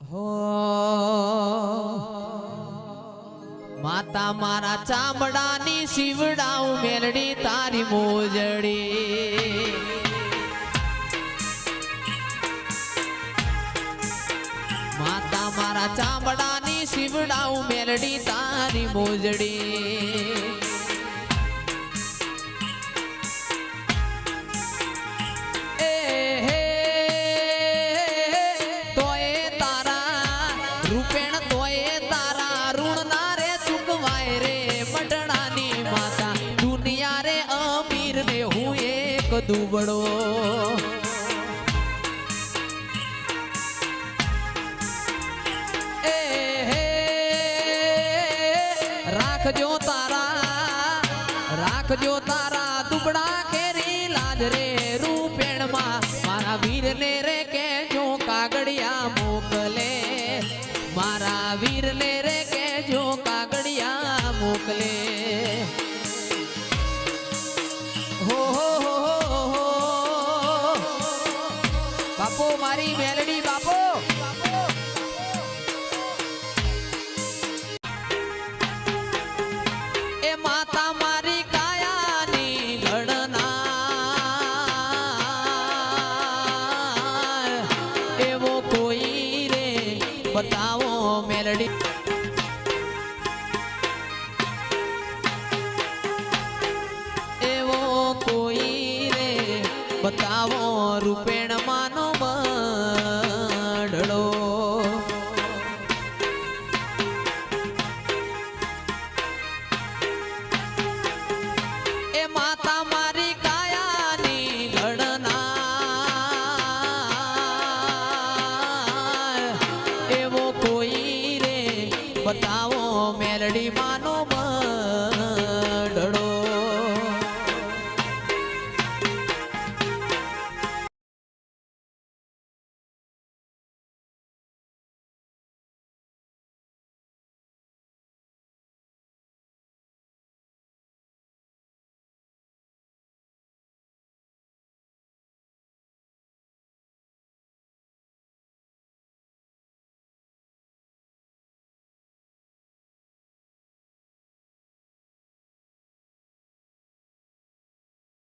હો માતા મારા ચામડાની શિવડાઉ મેલડી તારી મોજડી માતા મારા ચામડાની શિવડાઉ મેલડી તારી મોજડી દુબળો એ રાખજો તારા દુબળા કેરી લાજ રે રૂપેણ માં મારા વીર ને રે કેજો કાગડિયા મોકલે મારા વીર ને રે કેજો કાગડિયા મોકલે હો બાપો મારી મેલડી બાપો એ માતા મારી કાયાની લડના એવો કોઈ રે બતાવો મેલડી એવો કોઈ રે બતાવો રૂપેણ માનો બડડો એ માતા મારી કાયાની લડના એવો કોઈ રે બતાવો મેલડી માં